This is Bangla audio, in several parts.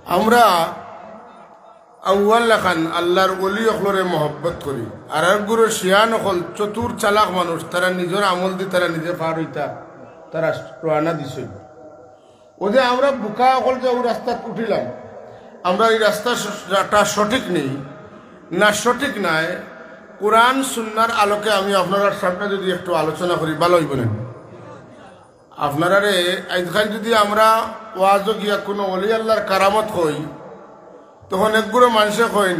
আমরা আউয়াল লেখান আল্লাহর ওলি অখলরে মহব্বত করি আর গুরু শিয়ান অকল চতুর চালাক মানুষ তারা নিজের আমল দিয়ে তারা নিজে পার হইতা তারা রওনা দিছে ওই যে আমরা বুকা অকল যে রাস্তা উঠিলাম আমরা এই রাস্তাটা সঠিক নেই না সঠিক নাই কোরআন সুন্নাহর আলোকে আমি আপনার সামনে যদি একটু আলোচনা করি ভালো হইব না আপনারা রে আজকাল যদি আমরা ওয়াজ গিয়া কোনো ওলি আল্লাহর কারামত হই তখন একগুলো মানুষে কইন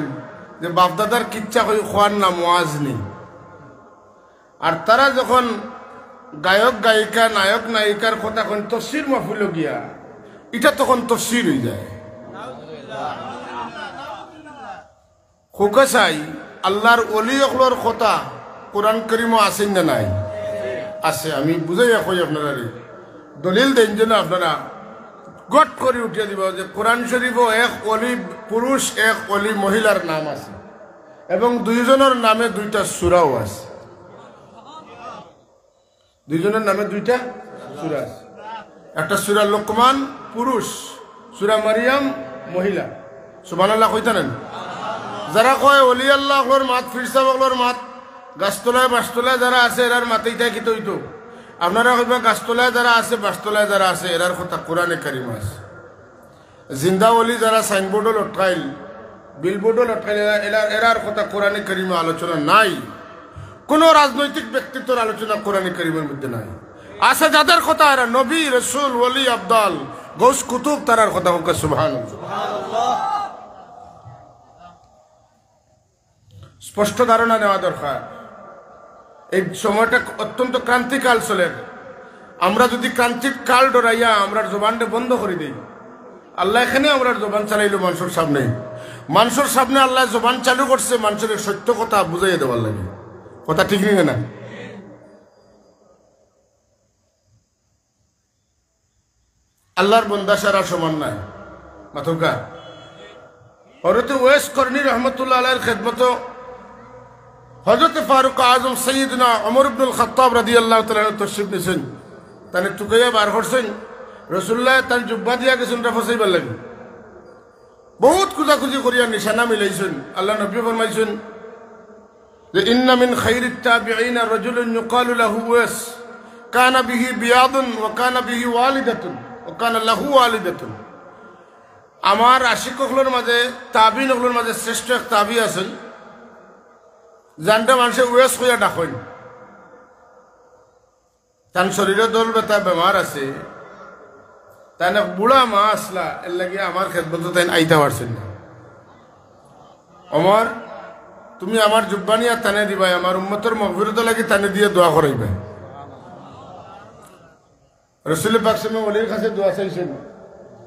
যে বাপদাদার কিচ্ছা কই খোয়ার নাম ওয়াজ নেই আর তারা যখন গায়ক গায়িকা নায়ক নায়িকার কথা কইন তফসির মাহফিল গিয়া এটা তখন তফসির হয়ে যায় খোকাসাই আল্লাহর ওলি অকলর কথা কোরআন করিমও আছেন না নাই আছে আমি বুঝাইয়া কই আপনারা দলিল দেন যেন আপনারা গট করে উঠিয়ে দিব যে কোরআন শরীফও এক অলি পুরুষ এক অলি মহিলার নাম আছে এবং দুইজনের নামে দুইটা সূরাও আছে দুইজনের নামে দুইটা সূরা আছে একটা সূরা লোকমান পুরুষ সূরা মারিয়াম মহিলা সুবহানাল্লাহ কইতানেন যারা কয় ওলি আল্লাহর মাত ফিরসা বগলর মাত গাছতলায় বাসতলায় যারা আছে এরার মাতেইটাই কি তৈতো আপনারা কইবা গাছতলায় যারা আছে বাসতলায় যারা আছে এরার কথা কোরআনে কারিম আছে জিন্দা ওলি যারা সাইনবোর্ডও লটকাইল বিলবোর্ডও লটকাইল এরার কথা কোরআনে কারিমে আলোচনা নাই কোনো রাজনৈতিক ব্যক্তিত্বের আলোচনা কোরআনে কারিমের মধ্যে নাই আছে যাদের কথা এরা নবী রাসূল ওলি আব্দাল গৌস কুতুব তারার কথা হোক সুবহানাল্লাহ স্পষ্ট ধারণা নেওয়া দরকার এই সময়টা অত্যন্ত ক্রান্তিকাল চলে আমরা যদি ক্রান্তিক কাল ডরাইয়া আমরা জবানটা বন্ধ করে দিই আল্লাহ এখানে আমরা জবান চালাইলো মানুষের সামনে আল্লাহ জবান চালু করছে মানুষের সত্য কথা বুঝাইয়া দেওয়ার লাগে কথা ঠিক নেই না আল্লাহর বন্দা সারা সমান নাই মাথুকা হযরত ওয়াইস করনি রহমতুল্লাহ আলাইহির খেদমত হযরত ফারুক আজম সৈয়দনা ওমর ইবনুল খাত্তাব রাদিয়াল্লাহু তাআলা তশরিফ নিছেন তানে টুকাইয়া বার করছেন রাসূলুল্লাহ তান জুব্বা দিয়া গেছেন রাফসাইবার লাগি বহুত খুঁজাখুঁজি করিয়া নিশানা মিলাইছেন আল্লাহ নবী ফরমাইছেন যে ইন্না মিন খায়রিত তাবিঈন রাজুলুন ইউকালু লাহু ওয়াইস কানা বিহি বিয়াদুন ওয়া কানা বিহি ওয়ালিদাতুন ওয়া কানা লাহু ওয়ালিদাতুন আমার আশিকগুলোর মাঝে তাবিঈনগুলোর মাঝে শ্রেষ্ঠ এক তাবি আছেন জানটা মানুষে ওয়েস হইয়া ডাকেন তার শরীরে দল ব্যথা বেমার আছে তাই না বুড়া মা আসলা এর লাগে আমার খেদমত তাই আইতা পারছেন না অমর তুমি আমার জুব্বানিয়া তানে দিবাই আমার উম্মতের মাগফিরাত লাগি তানে দিয়ে দোয়া করাইবে রাসূল পাক সাল্লাল্লাহু আলাইহি ওয়াসাল্লাম কাছে দোয়া চাইছেন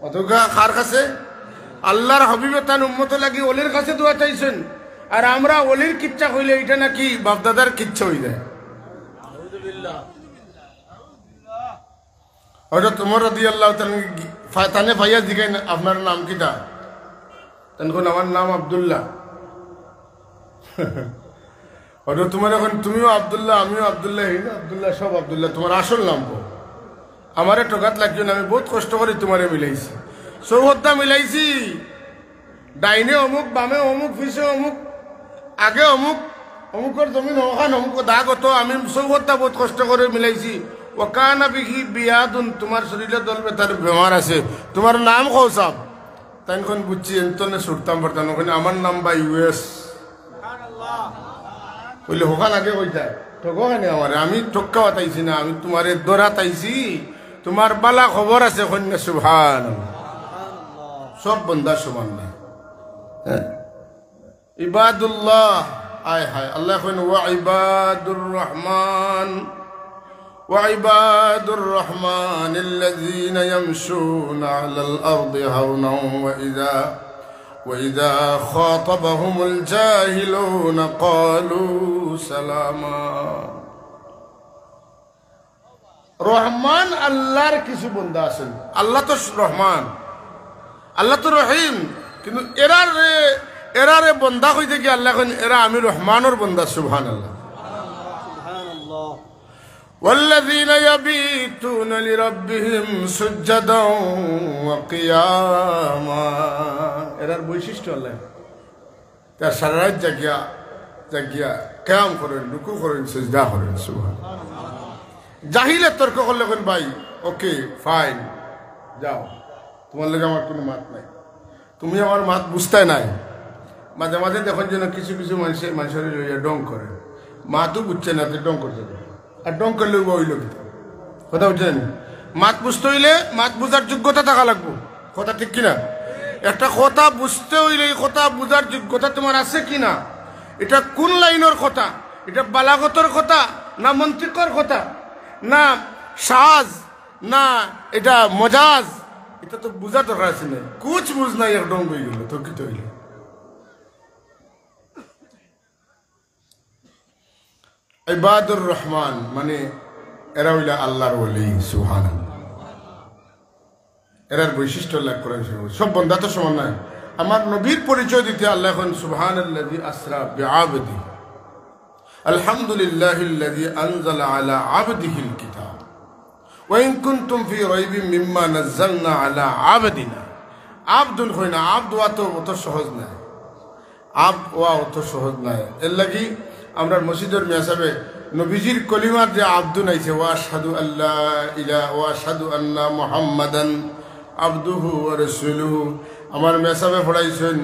অতগা কার কাছে আল্লাহর হাবিবে তান উম্মত লাগি ওলির কাছে দোয়া চাইছেন আর আমরা ওলির কিচ্ছা কইলে এটা নাকি বাপদাদার কিচ্ছা হই যায় আউযুবিল্লাহ হযরত ওমর রাদিয়াল্লাহু তাআলা তানে ভাইয়া জিগাইন আপনার নাম কিটা তখন আমার নাম আব্দুল্লাহ হযরত তোমার এখন তুমিও আব্দুল্লাহ আমিও আব্দুল্লাহ আব্দুল্লাহ সব আব্দুল্লাহ তোমার আসল নাম কো আমারে ঠকাত লাগছে না আমি বহুত কষ্ট করে তোমারে মিলাইছি সৌহদ্দা মিলাইছি ডাইনে অমুক বামে অমুক পিছে অমুক আগে অমুক অমুকের জমিন ওখান অমুক দাগ হতো আমি সৌহদ্দা বহুত কষ্ট করে মিলাইছি ওকানা বিহি বিয়াদুন তোমার শরীরে দল ব্যথার বেমার আছে তোমার নাম কও সাব তখন বুঝছি এন্তনে ছুটতাম পারতাম ওখানে আমার নাম বা ইউএস বললে ওখান আগে কইতা ঠকোখানে আমার আমি ঠক্কা তাইছি না আমি তোমার দরা তাইছি তোমার বালা খবর আছে কন্যা সুবহানাল্লাহ সব বন্দা সমান না ইবাদুল্লাহ আয় হায় আল্লাহ কইন ওয়া ইবাদুর রহমান وعباد الرحمن الذين يمشون على الأرض هونا وإذا خاطبهم الجاهلون قالوا سلاما রহমান আল্লাহর কিছু বান্দা আছেন আল্লাহ তো রহমান আল্লাহ তো রহিম কিন্তু এরারে বান্দা কইতে কি আল্লাহ কইন এরা আমি রহমানের বান্দা সুবহানাল্লাহ والذين يبيتون لربهم سجدا وقياما এরার বৈশিষ্ট্য আল্লাহ তার সারা রাত জাগিয়া জাগিয়া কিয়াম করেন রুকু করেন সিজদা করেন সুবহানাল্লাহ জাহিলে তর্ক করলে কোন ভাই ওকে ফাইন যাও তোমার লগে আমার কোনো মাত নাই তুমি আমার মাত বুঝতে নাই মাঝে মাঝে দেখুন যেন কিছু কিছু মানুষের লইয়া ডং করে মাতও বুঝছে না ডং করতে আর ডং করলে ওইল কথা বুঝছেন মাত বুঝতে হইলে মাত বুঝার যোগ্যতা থাকা লাগবো কথা ঠিক কিনা একটা কথা বুঝতে হইলে এই কথা বুঝার যোগ্যতা তোমার আছে কিনা এটা কোন লাইনের কথা এটা বালাগতর কথা না মন্ত্রিকর কথা না সাজ না এটা মজাজ এটা তো বুঝা দরকার আছে না কুছ বুঝ নাই এক ডং হয়ে গেল তো কি তো হইলে ইবাদুর রহমান মানে এরা হইলা আল্লাহর ওলি সুবহানাল্লাহ এরার বৈশিষ্ট্য লাভ করেন সব বন্ধা তো সমান নয় আমার নবীর পরিচয় দিতে আল্লাহ এখন সুবহানাল্লাযী আসরা বিআবদি আলহামদুলিল্লাহিল্লাযী আনজালা আলা আবদিহিল কিতাব ওয়া ইন কুনতুম ফি রাইবিন মিম্মা নাযালনা আলা আবদিনা আবদুল হইনা আবদ অত সহজ না আবদ অত সহজ না এর লাগি আমরা মসজিদের মেসাবে নবীজির কলিমার যে আব্দুন আইছে ওয়া আশহাদু আল্লা ইলাহা ওয়া আশহাদু আন্না মুহাম্মাদান আবদুহু ওয়া রাসূলুহু আমার মেসাবে পড়াইছেন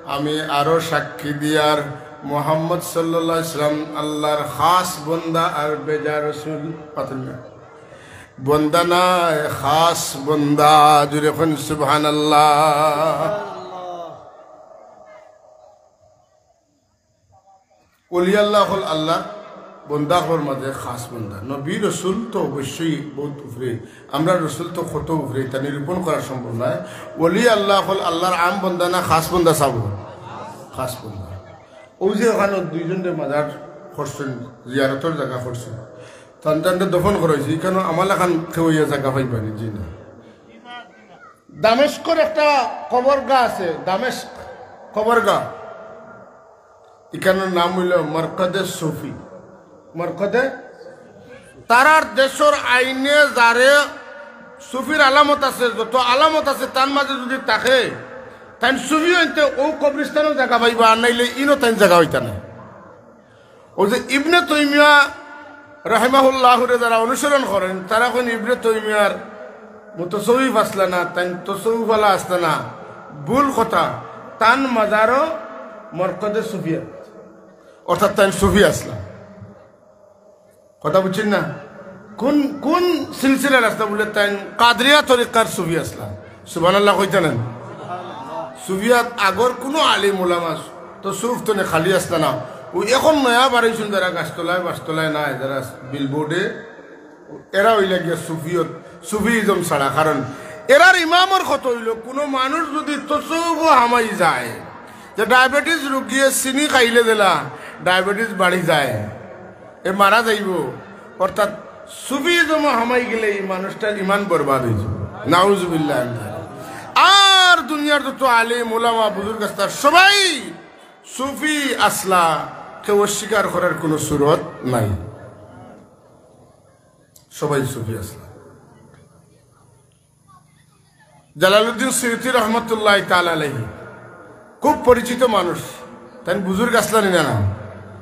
আমি আরো সাক্ষী দিয়ার মুহাম্মদ সাল্লাল্লাহু আলাইহি সাল্লাম আল্লাহর খাস বান্দা আর বেজা রাসূল পাতেন না বান্দা না খাস বান্দা জুরে কোন সুবহানাল্লাহ ওলি আল্লাহ হল আল্লাহ বন্দাহর মাঝে খাস বন্দা নবী রসুল তো অবশ্যই বহুত উপরে আমরা রসুল তো কত উপরে তা নিরূপণ করা সম্ভব নয় ওলি আল্লাহ হল আল্লাহর আম বন্দা না খাস বন্দা চাব খাস বন্দা ওই যে ওখানে দুইজনের মাজার করছেন জিয়ারতর জায়গা করছেন তান্তানটা দফন করেছি কেন আমার এখন খেয়ে জায়গা পাইবানি জি না দামেস্কর একটা কবরগা আছে দামেস্ক কবরগা এখানের নাম হইল মরকদে সুফি মরকদে তারার দেশের আইনে যারে সুফির আলামত আছে যত আলামত আছে তার মাঝে যদি থাকে তাই সুফি হইতে ও কবরিস্তানও জায়গা পাইবা আর নাইলে ইনও তাই জায়গা হইতা না ও যে ইবনে তৈমিয়া রাহিমাহুল্লাহরে যারা অনুসরণ করেন তারা কোন ইবনে তৈমিয়ার মুতাসawwif আসলা না তাই তাসাউফ ওয়ালা আসলা না ভুল কথা তান মাজারও মরকদে সুফিয়া অর্থাৎ তাই সুফি আসলা কথা বুঝছেন না কোন কোন সিলসিলা রাস্তা বলে তাই কাদরিয়া তরিকার সুফি আসলা সুবহানাল্লাহ কইতা না সুফিয়াত আগর কোনো আলিম উলামা তো সুফ তো খালি আসলা না ওই এখন নয়া বাড়াইছেন যারা গাছতলায় বাসতলায় নাই যারা বিলবোর্ডে এরা হইলে গিয়া সুফিয়ত সুফিজম ছাড়া কারণ এরার ইমামর কত হইল কোনো মানুষ যদি তসৌফ হামাই যায় যে ডায়াবেটিস রুগিয়ে চিনি খাইলে দিলা ডায়াবেটিস বাড়ি যায় এ মারা যাইব অর্থাৎ সুফিজম হামাই গেলে এই মানুষটার ইমান বরবাদ হয়ে যাবে নাউজুবিল্লাহ আর দুনিয়ার যত আলিম ওলামা বুজুর্গ আস্তার সবাই সুফি আসলা কেউ অস্বীকার করার কোনো সুরত নাই সবাই সুফি আসলা জালালউদ্দিন সুয়ুতি রহমতুল্লাহ তাআলা আলাইহি খুব পরিচিত মানুষ তাই বুজুর্গ আসলা না না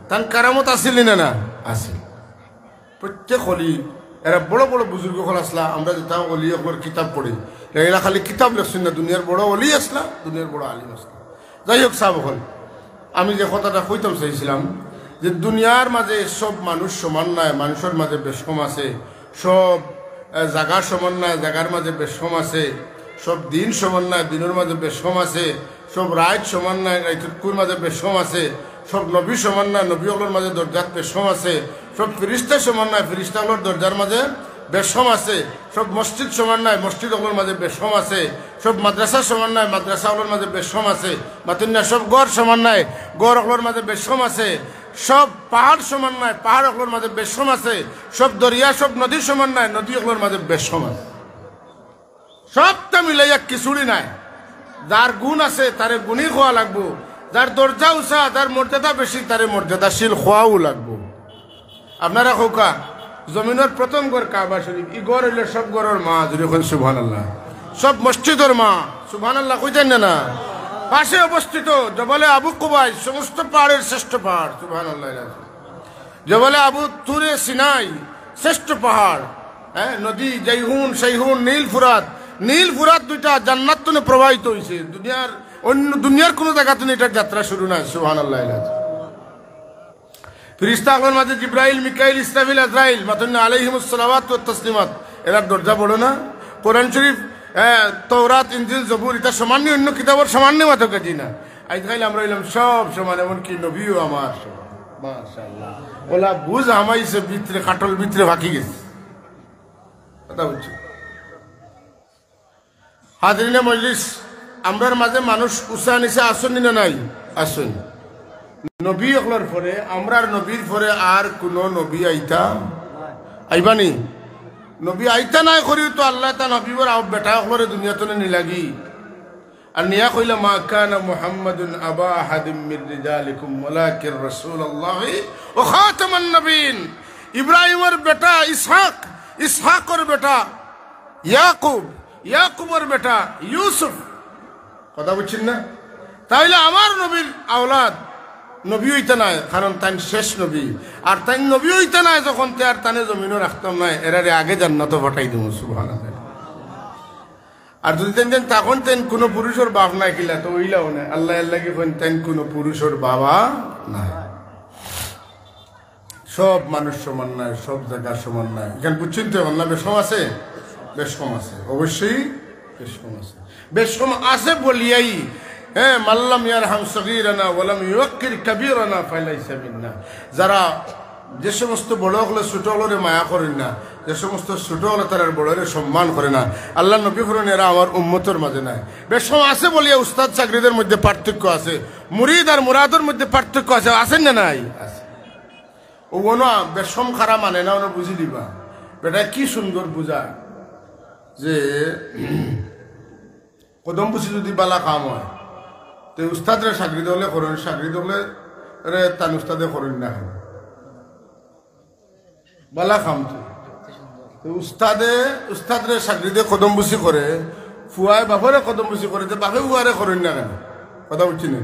তার কারামত আসিল না আসিল প্রত্যেক অলি এরা বড় বড় বুজুর্গ হল আসলা আমরা যেটা অলি একবার কিতাব পড়ি এরা খালি কিতাব লেখছেন না দুনিয়ার বড় অলি আসলা দুনিয়ার বড় আলিম আসলা যাই হোক সাহেব হল আমি যে কথাটা কইতাম চাইছিলাম যে দুনিয়ার মাঝে সব মানুষ সমান নয় মানুষের মাঝে বেশম আছে সব জায়গা সমান নয় জায়গার মাঝে বেশম আছে সব দিন সমান নয় দিনের মাঝে বেশম আছে সব রাত সমান নয় রাইতুর মাঝে বেশম আছে সব নবী সমান নয় নবীগুলোর মাঝে দরজাত বেশম আছে সব ফিরিস্তা সমান নয় ফিরিস্তাগুলোর দরজার মাঝে বেশম আছে সব মসজিদ সমান নয় মসজিদগুলোর মাঝে বেশম আছে সব মাদ্রাসা সমান নয় মাদ্রাসাগুলোর মাঝে বেশম আছে মাতুন্না সব গড় সমান নয় গড়গুলোর মাঝে বেশম আছে সব পাহাড় সমান নয় পাহাড়গুলোর মাঝে বেশম আছে সব দরিয়া সব নদী সমান নয় নদীগুলোর মাঝে বেশম আছে সবটা মিলাইয়া কিছুড়ি নাই যার গুণ আছে তারে গুণই খোয়া লাগবো যার দরজা উঁচা যার মর্যাদা বেশি তারে মর্যাদাশীল খোয়াও লাগবো আপনারা খোকা জমিনের প্রথম গড় কাবা শরীফ ই গড় হইলে সব গড়ের মা যদি সুবহানাল্লাহ সব মসজিদের মা সুবহানাল্লাহ কইতেন না পাশে অবস্থিত জবলে আবু কুবাইস সমস্ত পাহাড়ের শ্রেষ্ঠ পাহাড়, সুবহানাল্লাহ। জবলে আবু তুরে সিনাই শ্রেষ্ঠ পাহাড়, হ্যাঁ, নদী জাইহুন শাইহুন নীল ফুরাত দুইটা জান্নাত থেকে প্রবাহিত হয়েছে। দুনিয়ার কোনো জায়গা থেকে এটার যাত্রা শুরু না, সুবহানাল্লাহ। ফিরিস্তাগণের মাঝে জিব্রাইল, মিকাইল, ইসরাফিল, আজরাইল মাতুন্না আলাইহিমুস সালাওয়াত ওয়াত তাসলিমাত, এরা দরজা বড় না। কোরআন শরীফ, তওরাত, ইনজিল, জবুর এটা সামান্য অন্য কিতাবের সামান্য মাত্র কাজি না। আইজ খাইলে আমরা হইলাম সব সমান, এমনকি নবীও আমার সমান, মাশাআল্লাহ। ওলা বুঝ হামাইছে ভিতরে, কাটল ভিতরে ফাঁকি গেছে, কথা বুঝছো। হাজরিনে মজলিস, আমরার মাঝে মানুষ উষা নিচে আসনি না নাই? আসুন। নবী অকলার পরে, আমরার নবীর পরে আর কোন নবী আইবানি? নবী আইতা নাই করিও তো আল্লাহ তা নবীর বেটা অকলরে দুনিয়াতে নিলাগি। আর নিয়া কইলা মা কানা মুহাম্মাদুন আবা আহাদিম মির রিজালিকুম ওয়ালাকিন রাসূলুল্লাহি ওয়া খাতামান নবিয়্যিন। ইব্রাহিমের বেটা ইসহাক, ইসহাকের বেটা ইয়াকুব, ইয়াকুবের বেটা ইউসুফ, কথা বুঝছেন না? তাইলে আমার নবীর আওলাদ নবী হইতে নাই, কারণ তাই শেষ নবী। আর তাই নবী হইতে নাই যখন তে আর তানে জমিনও রাখতাম নাই, এরারে আগে জান্নাত ফাটাই দিব, সুবহানাল্লাহ। আর যদি তেন তখন তেন কোনো পুরুষের বাপ নাই কিলা তো ওইলাও না, আল্লাহ আল্লাহ কি তেন কোনো পুরুষের বাবা নাই। সব মানুষ সমান নাই, সব জায়গা সমান নাই। এখানে বুঝছেন তো না? বেশ কম আছে, বেশ কম আছে, অবশ্যই বেশ কম আছে। বেশ কম আছে বলিয়াই, হ্যাঁ, মাল্লাম ইয়ারহাম সগীরানা ওয়ালাম ইউক্কির কাবীরানা ফালাইসা মিন্না। যারা যে সমস্ত বড় হলে ছোট হলরে মায়া করেন না, যে সমস্ত ছোট হলে তারা বড়রে সম্মান করে না, আল্লাহ নবী করেন এরা আমার উম্মতের মাঝে নাই। বেশ কম আছে বলিয়া উস্তাদ চাকরিদের মধ্যে পার্থক্য আছে, মুরিদ আর মুরাদের মধ্যে পার্থক্য আছে, আছেন না নাই? আছে। ও না বেশম খারাপ মানে না, ওনা বুঝি দিবা। বেটা কি সুন্দর বুঝা যে কদম বুঝি যদি বালা কাম হয় তো উস্তাদরে চাকরি হলে করেন, চাকরি হলে তান উস্তাদে করেন না, বালা কাম তো উস্তাদরে চাকরি দিয়ে কদম বুঝি করে, ফুয়ায় বাপরে কদম বুঝি করে, বাপে ফুয়ারে করেন না কেন, কথা বুঝছি না?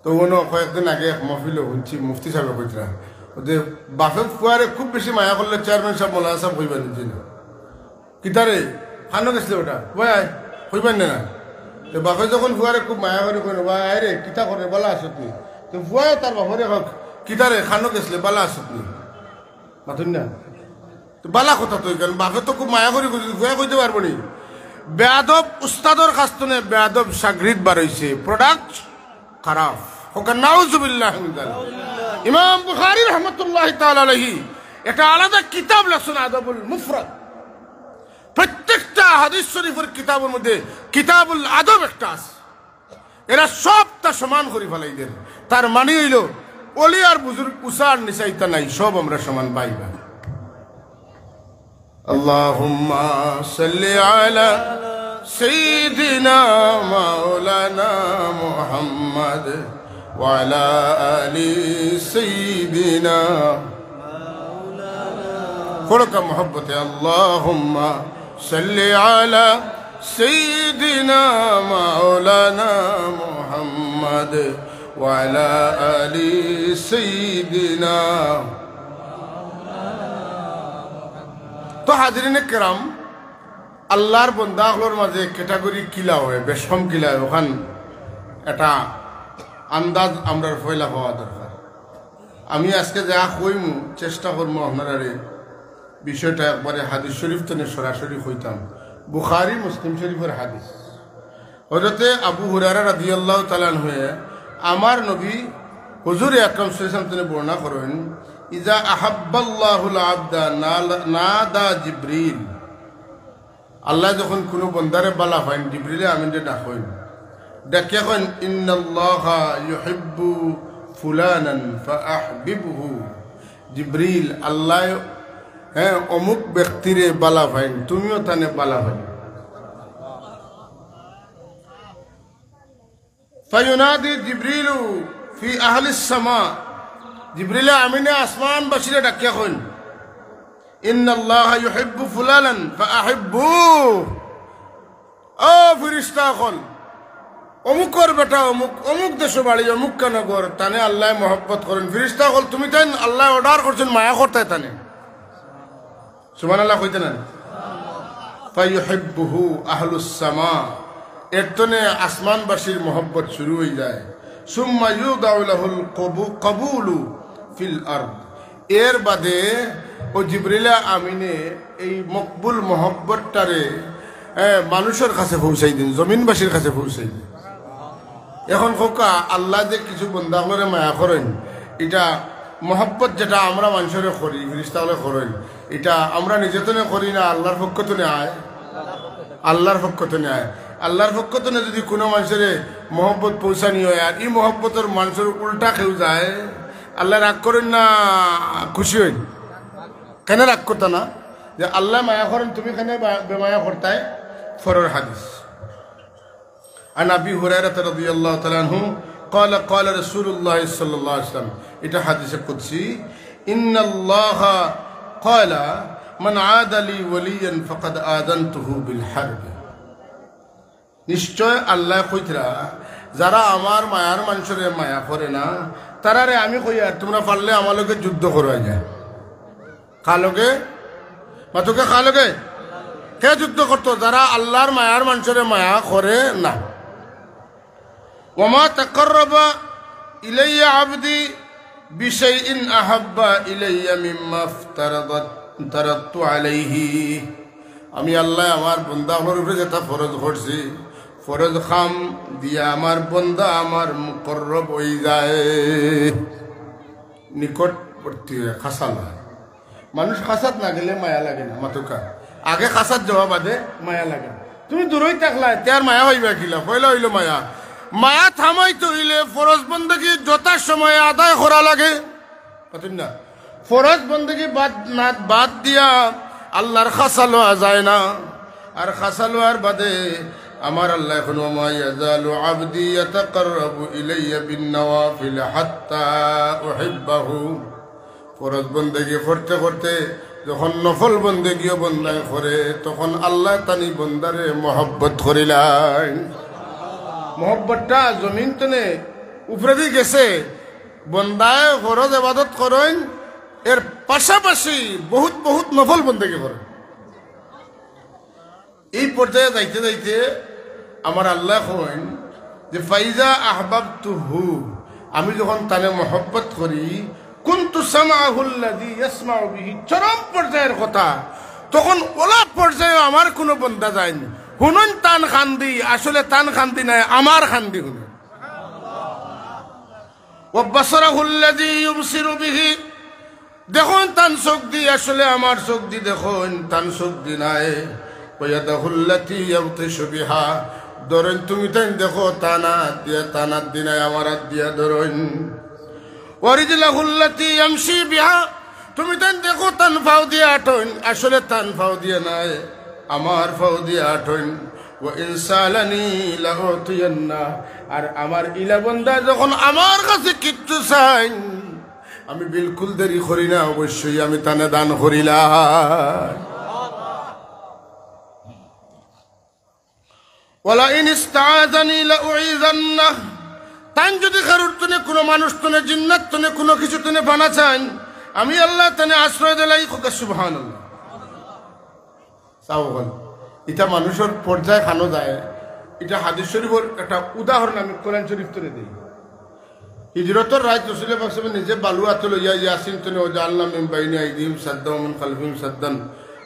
তো কোনো কয়েকদিন আগে মহফিল শুনছি, মুফতি সাহেব কইতরা যে বাপে ফুয়ারে খুব বেশি মায়া করলে চেয়ারম্যান সাহেব মোলা সাহেব হইবেন না, কিতারে খানো গেছিল ওটা ভাই হইবেন না। তো বাপে যখন ফুয়ারে খুব মায়া করে কইল ভাই রে কিতা করে বালা আছো তুই, তো ফুয়ায় তার বাপরে হোক কিতারে খানো গেছিলে বালা আছো তুই, মাথুন না তো বালা কথা তুই, কারণ বাপে তো খুব মায়া করে কইছিল, ফুয়া কইতে পারবো নি। বেয়াদব উস্তাদর কাছ থেকে বেয়াদব সাগরিদ বার হইছে, প্রোডাক্ট খারাপ হোক, নাউজুবিল্লাহ মিন যালিক। ইমাম বুখারী রাহমাতুল্লাহি তাআলা আলাইহি একটা আলাদা কিতাব লেখছেন, আদবুল মুফরাদ। প্রত্যেকটা হাদিস শরীফের কিতাবের মধ্যে কিতাবুল আদব একটা আছে, এরা সবটা সমান করে ফেলাইদের। তার মানে হইল ওলি আর বুজুর্গ উসার নিচাইতা নাই, সব আমরা সমান পাইবা। আল্লাহুম্মা সাল্লি আলা সাইয়্যিদিনা মাওলানা মুহাম্মদ ওয়া আলা আলি সাইয়্যিদিনা ফরকা মুহাব্বতে। আল্লাহুম্মা সাল্লি আলা সাইয়্যিদিনা মাওলানা মুহাম্মদ ওয়া আলা আলি সাইয়্যিদিনা। তো হাজিরিনে কেরাম, আল্লাহর বন্দাগুলোর মাঝে ক্যাটাগরি কিলা হয়, বেশম কিলা হয়, ওখান এটা আন্দাজ আমরা ফয়লা হওয়া দরকার। আমি আজকে যা কইমু চেষ্টা করবো আপনারা বিষয়টা একবারে হাদিস শরীফ থেকে সরাসরি হইতাম, বুখারী মুসলিম শরীফের হাদিস। হযরতে আবু হুরায়রা রাদিয়াল্লাহু তাআলা আনহু আমার নবী হুজুর আকরাম সাল্লাল্লাহু আলাইহি ওয়াসাল্লাম বর্ণনা করেন, ইজা আহাব্বাল্লাহুল আবদা নাদা জিবরিল। আল্লাহ যখন কোনো বন্দারে বালা হয়, জিবরিলে আমিনরে ডাকেন, ডাকিয়া কন ইন্নাল্লাহা ইউহিব্বু ফুলানান ফাআহবিবহু। জিবরিল আল্লাহ হ্যাঁ অমুক ব্যক্তিরে বালা ভাইন, তুমিও তানে বালা ভাই। ফায়ুনাদি জিবরিলু ফি আহলিস সামা। জিবরিল আমিনে আসমান বাসিরে ডাকিয়া কইন ইন্নাল্লাহা ইউহিব্বু ফুলানান ফাআহিব্বু। ও ফেরেশতা কল, অমুকর বেটা অমুক অমুক দেশ বাড়ি অমুক নগর তানে আল্লাহ মহব্বত করেন ফিরিস্তা হল তুমি তাই আল্লাহ অর্ডার করছেন মায়া করতে তানে সুবহানাল্লাহ কইতে না ফায়ুহিব্বুহু আহলুস সামা এর তনে আসমানবাসীর মহব্বত শুরু হয়ে যায় সুম্মা ইউদাউ লাহুল কবুলু ফিল আরদ এর বাদে ও জিবরিলা আমিনে এই মকবুল মহব্বতটারে মানুষের কাছে পৌঁছাই দিন জমিনবাসীর কাছে পৌঁছাই দিন এখন খোকা আল্লাহ যে কিছু বন্দাগুলোরে মায়া করেন এটা মহব্বত যেটা আমরা মানুষের করি ফিরিস্তাগুলো করেন এটা আমরা নিজেতনে করি না আল্লাহর পক্ষ তো আয় আল্লাহর পক্ষ তো আয় আল্লাহর পক্ষ তো যদি কোনো মানুষের মহব্বত পৌঁছানি হয় আর এই মহব্বতের মানুষের উল্টা কেউ যায় আল্লাহ রাগ করেন না খুশি হইন কেন রাগ করতা না যে আল্লাহ মায়া করেন তুমি কেন বেমায়া করতায় ফরর হাদিস عن أبي هريرة رضي الله تعالى عنه قال قال رسول الله صلى الله عليه وسلم এটা হাদিসে কুদসি إن الله قال من عاد لي وليا فقد آذنته بالحرب নিশ্চয় আল্লাহ কইতরা যারা আমার মায়ার মানুষের মায়া করে না তারারে আমি কই আর তোমরা পারলে আমার লগে যুদ্ধ করবা যায় কালকে মাতুকে কালকে কে যুদ্ধ করতো যারা আল্লাহর মায়ার মানুষের মায়া করে না وما تقرب إلي عبدي بشيء أحب إلي مما افترضت عليه আমি আল্লাহ আমার বান্দার উপরে যেটা ফরজ করছি ফরজ খাম দিয়া আমার বান্দা আমার মুকররব হয়ে যায় নিকটবর্তী খাসালা মানুষ খাসাত না গেলে মায়া লাগে না মাতুকা আগে খাসাত যাওয়া বাদে মায়া লাগে তুমি দূরই থাকলা তার মায়া হইবা কিলা পয়লা হইল মায়া মায়া থামাইতে হইলে ফরজ বন্দী যথার সময় আদায় করা লাগে না ফরজ বন্দী বাদ দিয়া আল্লাহর খাসা লওয়া যায় না আর খাসা লওয়ার বাদে আমার আল্লাহ এখন ওমা ইয়াজালু আবদি ইয়াতাকাররাবু ইলাইয়া বিন-নওয়াফিল হাত্তা উহিব্বাহু ফরজ বন্দী করতে করতে যখন নফল বন্দীও বন্দায় করে তখন আল্লাহ তানি বন্দারে মহব্বত করিলেন মহব্বতটা জমিন তনে উপরে দিয়ে গেছে বন্দায় ফরজ ইবাদত করেন এর পাশাপাশি বহুত বহুত নফল বন্দেগী করেন এই পর্যায়ে যাইতে যাইতে আমার আল্লাহ কইন যে ফাইজা আহবাবতুহু আমি যখন তারে মহব্বত করি কুনতু সামাহুল্লাযী ইয়াসমাউ বিহি চরম পর্যায়ের কথা তখন ওলা পর্যায়ে আমার কোনো বন্দা যায়নি হুনুন তান খান্দি আসলে তান খান্দি নাই আমার খান্দি হুনুন ওয়াবাসরাহুল্লাযী ইউবসিরু বিহি দেখুন তান চোখ দি আসলে আমার চোখ দি দেখুন তান চোখ দি নাই ওয়ায়াদাহুল্লাতী ইয়াবতিশু বিহা ধরেন তুমি তাই দেখো তানা দিয়া তানাত দি নাই আমার হাত দিয়া ধরেন ওয়ারিজলাহুল্লাতী ইয়ামশি বিহা তুমি তাই দেখো তান ফাও দিয়া আটন আসলে তান ফাও দিয়া নাই আমার ফাও দিয়া আটন ও ইনসালানি লাউতিয়ান্না আর আমার ইলা বান্দা যখন আমার কাছে কিচ্ছু চাই আমি বিলকুল দেরি করি না অবশ্যই আমি তানে দান করিলাম ওয়ালা ইন ইস্তাআযানি লাউইযান্না তান যদি কারুর তনে কোনো মানুষ তনে জিন্নাত তনে কোনো কিছু তনে বানা চান আমি আল্লাহ তানে আশ্রয় দিলাই সুবহানাল্লাহ সাওয়াল এটা মানুষের পর্যায়ে খানো যায় এটা হাদিস শরীফের একটা উদাহরণ আমি কোরআন শরীফ তনে দিই হিজরতের রাত রাসূল পাক সাল্লাল্লাহু আলাইহি নিজে বালুয়াতে লইয়া ইয়াসিন তনে ও জাআলনা মিন বাইনি আইদিহিম সাদ্দান ওয়া মিন খালফিহিম সাদ্দান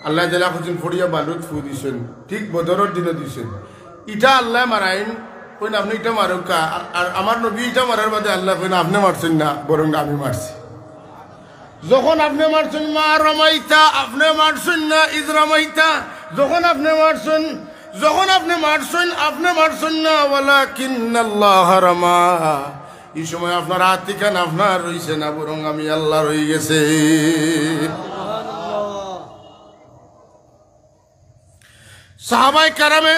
আল্লাহ জালা খুশিন ফড়িয়া বালুত ফু দিছেন ঠিক বদরের দিনে দিছেন এটা আল্লাহ মারাইন কইন আপনি এটা মারুকা আর আমার নবী এটা মারার বাদে আল্লাহ কইন আপনি মারছেন না বরং আমি মারছি যখন আপনি মারছেন মা রমাইতা আপনি মারছেন না ইদ রমাইতা যখন আপনি মারছেন না ওয়ালাকিন্নাল্লাহ রামা এই সময় আপনার হাত থেকে আপনার রইছে না বরং আমি আল্লাহ রই গেছে সাহাবায়ে কেরামে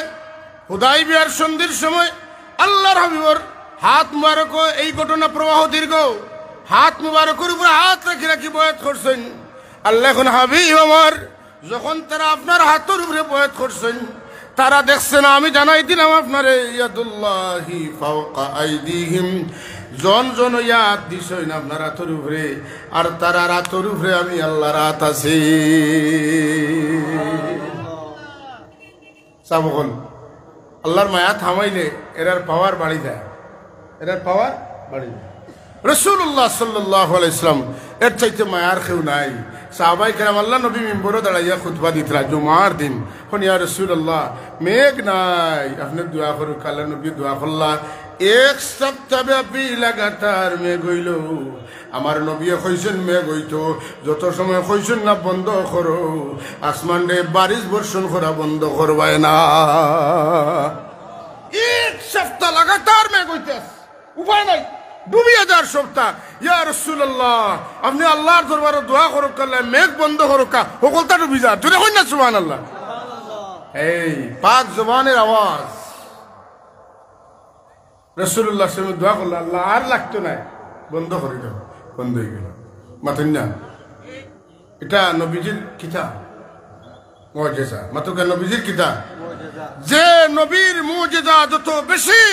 হুদাইবিয়ার সন্ধির সময় আল্লাহর হাবিবর হাত মুবারক এই ঘটনা প্রবাহ দীর্ঘ হাত মুবারকের উপর হাত রাখি রাখি বয়াত করছেন আল্লাহ এখন হাবিব আমার যখন তারা আপনার হাতের উপরে বয়াত করছেন তারা দেখছে না, আমি জানাই দিলাম আপনারে ইয়াদুল্লাহি ফাওকা আইদিহিম, জন জন ইয়াদ দিছই না আপনার হাতের উপরে, আর তারা হাতের উপরে আমি আল্লাহর হাত আছে। সাবকল আল্লাহর মায়া থামাইলে এরার পাওয়ার বাড়ি যায়, এরার পাওয়ার বাড়ি যায়। রাসূলুল্লাহ সাল্লাল্লাহু আলাইহি ওয়াসাল্লাম এর চাইতে মায়ার কেউ নাই। সাহাবায়ে কেরাম আল্লাহ নবী মিম্বরে দাঁড়াইয়া খুতবা দিতরা জুমার দিন, কোন ইয়া রাসূলুল্লাহ মেঘ নাই, আপনি দোয়া করুন। আল্লাহ নবী দোয়া করলা, এক সপ্তাহ ব্যাপী লাগাতার মেঘ হইল। আমার নবী কইছেন মেঘ হইতো, যত সময় কইছেন না বন্ধ করো, আসমান রে বারিশ বর্ষণ করা বন্ধ করবায় না। এক সপ্তাহ লাগাতার মেঘ হইতেছে, উপায় নাই, ডুবিয়ে যার সপ্তাহ। ইয়া রাসূলুল্লাহ আপনি আল্লাহর দরবারে দোয়া করুক, আল্লাহ মেঘ বন্ধ করুক, সকলটা ডুবি যা। তুই কই না সুবহানাল্লাহ? এই পাক জবানের আওয়াজ। রাসূলুল্লাহ সাল্লাল্লাহু আলাইহি দোয়া করলেন, আল্লাহ আর লাগতো না, বন্ধ করে দাও। বন্ধ হয়ে গেল। মাথুন না, এটা নবীজির কিতাব মুজিজা, মাত্র কেন নবীজির কিতাব। যে নবীর মুজিজা যত বেশি,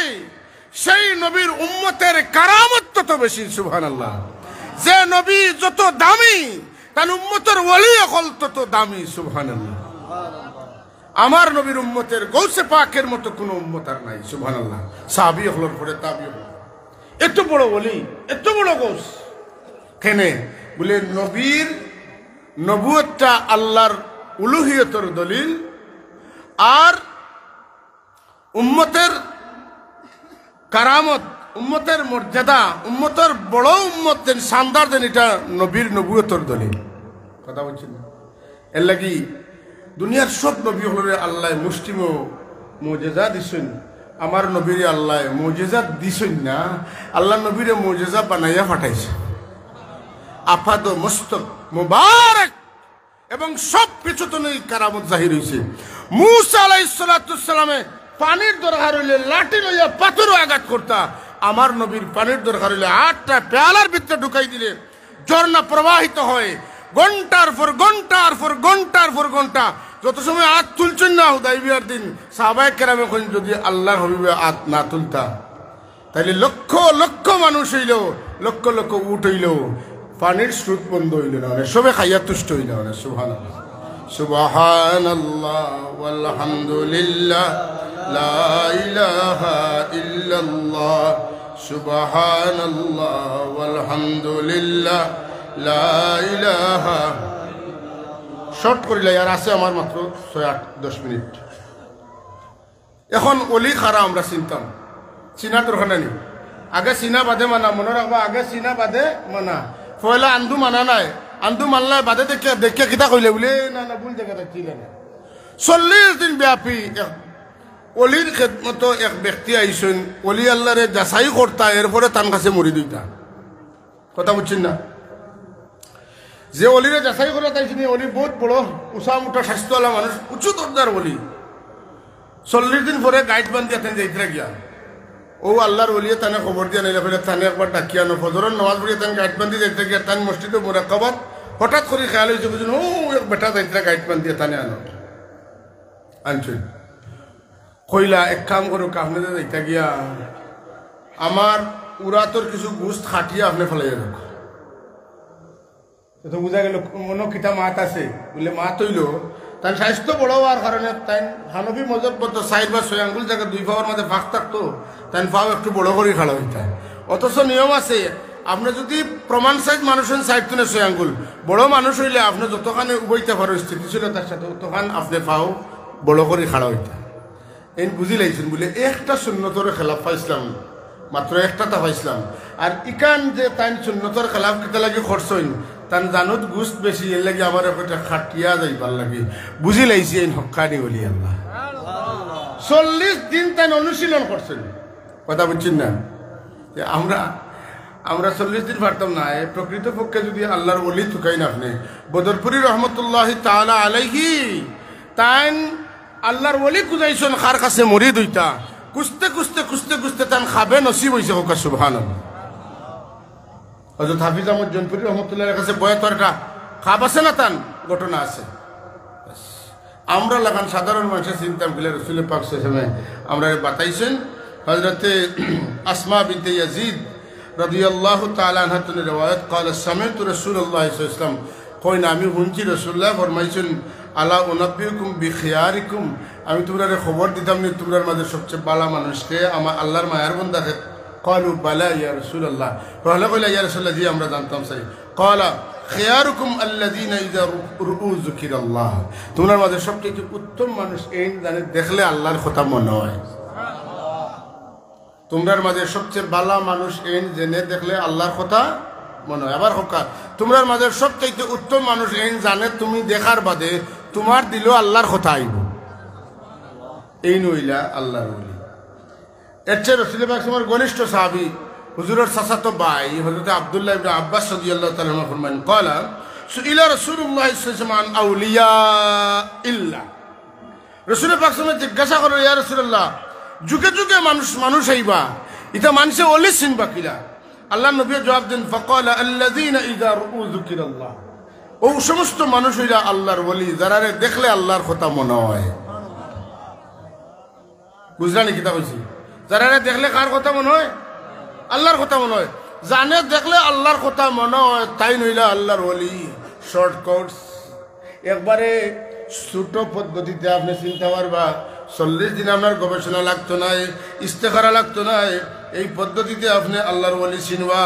সেই নবীর উম্মতের কারামত তত বেশি। সুবহানাল্লাহ। যে নবী যত দামি, তার উম্মতের ওলি হল তত দামি। সুবহানাল্লাহ। আমার নবীর উম্মতের গৌসে পাকের মতো কোনো উম্মত আর নাই। সুবহানাল্লাহ। সাহাবী হলর পরে তাবি হল, এত বড় ওলি, এত বড় গৌস কেনে বলে নবীর নবুয়তটা আল্লাহর উলুহিয়তের দলিল, আর উম্মতের কারামত, উম্মতের মর্যাদা, উম্মতের বড় উম্মত দেন শানদার দেন, এটা নবীর নবুয়তের দলিল। কথা বলছেন না? এর লাগি দুনিয়ার সব নবী হলরে আল্লাহ মুসলিম মুজিজা দিছেন, আমার নবীরে আল্লাহ মুজিজা দিছেন না, আল্লাহ নবীরে মুজিজা বানাইয়া পাঠাইছে। আফাদ মুস্তক মুবারক এবং সব কিছু তো নেই কারামত জাহির হয়েছে। মুসা আলাইহিস সালাতু সালামে পানির দরকার হইলে লাঠি লইয়া পাথরও আঘাত করতা, আমার নবীর পানির দরকার হইলে 8টা পেয়ালার ভিতরে ঢুকাই দিলে ঝর্ণা প্রবাহিত হয় ঘন্টার পর ঘন্টার পর ঘন্টার পর ঘন্টা। যত সময় হাত তুলছেন না হুদাইবিয়ার দিন, সাহাবায়ে কেরাম এখন যদি আল্লাহর হাবিবে হাত না তুলতা, তাইলে লক্ষ লক্ষ মানুষ হইল, লক্ষ লক্ষ উট হইল, পানির স্রোত বন্ধ হইল না, সবে খাইয়া তুষ্ট হইল না। সুবহানাল্লাহ সুবহানাল্লাহ ওয়ালহামদুলিল্লাহ লা ইলাহা ইল্লাল্লাহ সুবহানাল্লাহ ওয়ালহামদুলিল্লাহ লা ইলাহা। শর্ট করিলে আর আছে আমার মাত্র 6-8-10 মিনিট। এখন অলি খারা আমরা চিনতাম, চিনার দরকার নেই। আগে চিনা বাদে মানা, মনে রাখবা, আগে চিনা বাদে মানা। পয়লা আন্দু মানা নাই, আন্দু মানলাই বাদে দেখে দেখে কিতা কইলে বলে না না ভুল জায়গা ছিল না। 40 দিন ব্যাপী অলির খেদমত এক ব্যক্তি আইসেন, অলি আল্লাহরে যাচাই করতা, এরপরে তার কাছে মরি দিতা। কথা বুঝছেন না? যে অলিরে যাচাই করে তাইছিনি, অলি বহুত বড় উঁচা মুঠা স্বাস্থ্যওয়ালা মানুষ, উঁচু দরদার অলি। 40 দিন পরে গাইড বান্ধিয়া তেন যাইতে গিয়া ও আল্লাহর অলিয়ে তানে খবর দিয়া নাইলে ফেলে তানে একবার ডাকিয়া নো ফজরের নামাজ পড়িয়া তান গাইড বান্ধি যাইতে গিয়া তান মসজিদে মুরাক্কাবাত হঠাৎ করে খেয়াল হয়েছে, বুঝুন ও এক বেটা যাইতে গাইড বান্ধিয়া তানে আনছেন। কইলা এক কাম করুক, আপনাদের যাইতে গিয়া আমার উড়াতর কিছু গুস্ত খাটিয়া আপনি ফেলাইয়া রাখো। তো বুঝা গেল মনে কিতা মাত আছে বলে মাত হইল, তাই স্বাস্থ্য বড় হওয়ার কারণে তাই হানফি মজব করতো 4 বা 6 আঙ্গুল জায়গা 2 পাওয়ার মধ্যে ফাঁক থাকতো, তাই পাও একটু বড় করে খাড়া হইতে। অথচ নিয়ম আছে, আপনি যদি প্রমাণ সাইজ মানুষ হন 4 আঙ্গুল, বড় মানুষ হইলে আপনি যতখানে উবইতে পারো স্থিতিশীলতার সাথে ততখান আপনি পাও বড় করে খাড়া হইতে। এই বুঝি লাইছেন বলে একটা সুন্নতর খেলাফ পাইছিলাম, মাত্র একটা তা পাইছিলাম। আর ইকান যে তাই সুন্নতর খেলাফ কেটে লাগে খরচ হইন, তান জানুত গুস্ত বেশি, এর লাগে আমার একটা খাটিয়া যাইবার লাগে। বুঝি লাইছি এই হক্কানি বলি আল্লাহ 40 দিন তাই অনুশীলন করছেন। কথা বুঝছেন না? আমরা 40 দিন পারতাম না। প্রকৃত পক্ষে যদি আল্লাহর ওলি থুকাই না আপনি, বদরপুরি রহমতুল্লাহ তাআলা আলাইহি তাই আল্লাহর ওলি খুঁজাইছেন খার কাছে মরি দুইটা, কুস্তে কুস্তে কুস্তে কুস্তে তান খাবে নসিব হয়েছে। হোক সুবহানাল্লাহ। হযরত হাফিজ আহমদ জনপুরি রহমতুল্লাহর কাছে বয়াতর একটা খাব আছে না, তান ঘটনা আছে। আমরা লাগান সাধারণ মানুষের চিন্তা গেলে রসুল পাক সাল্লাল্লাহু আমরা বাতাইছেন হযরতে আসমা বিনতে ইয়াজিদ রাদিয়াল্লাহু তাআলা আনহা থেকে রওয়ায়াত قال سمعت رسول الله صلى الله عليه وسلم কই না আমি শুনছি রাসূলুল্লাহ ফরমাইছেন আলা উনাব্বিউকুম বিখিয়ারিকুম আমি তোমাদের খবর দিতাম নি তোমাদের মাঝে সবচেয়ে ভালো মানুষকে আমার আল্লাহর মায়ার বান্দাকে قالوا بلى يا رسول الله قال يا رسول الله জি আমরা জানতাম স্যার قال خياركم الذين اذا رؤوا ذكر الله তোমাদের মাঝে সবচেয়ে উত্তম মানুষ এই জানে দেখলে আল্লাহর কথা মনে হয় তোমাদের মাঝে সবচেয়ে ভালো মানুষ এই জেনে দেখলে আল্লাহর কথা মনে হয় আবার হোক তোমাদের মাঝে সবচেয়ে উত্তম মানুষ এই জানে তুমি দেখার বাদে তোমার দিলেও আল্লাহর কথা আইব এই নইলা আল্লাহর ওলি এর চেয়ে রাসূল পাক সাল্লাল্লাহু আলাইহি ঘনিষ্ঠ সাহাবী হুজুরের চাচাতো ভাই হযরত আব্দুল্লাহ ইবনে আব্বাস রাদিয়াল্লাহু তাআলা আনহু ফরমান قال سئل رسول الله صلى الله عليه وسلم عن اولياء الله রাসূল পাক সাল্লাল্লাহু আলাইহি জিজ্ঞাসা করে ইয়া রাসূলুল্লাহ যুগে যুগে মানুষ আইবা এটা মানুষে ওলি চিনবা কিলা আল্লাহ নবী জবাব দেন فقال الذين اذا رؤوا ذكر الله ও সমস্ত মানুষ হইরা আল্লাহর ওলি যারা দেখলে আল্লাহর কথা মনে হয় বুঝলানি কিতা কইছি যারা দেখলে কার কথা মনে হয় আল্লাহর কথা মনে হয় জানে দেখলে আল্লাহর কথা মনে হয় তাই নইলা আল্লাহর ওলি শর্টকাটস একবারে ছোট পদ্ধতিতে আপনি চিন্তা করবা 40 দিন আপনার গবেষণা লাগতো না ইস্তেখারা লাগতো না এই পদ্ধতিতে আপনি আল্লাহর ওলি চিনবা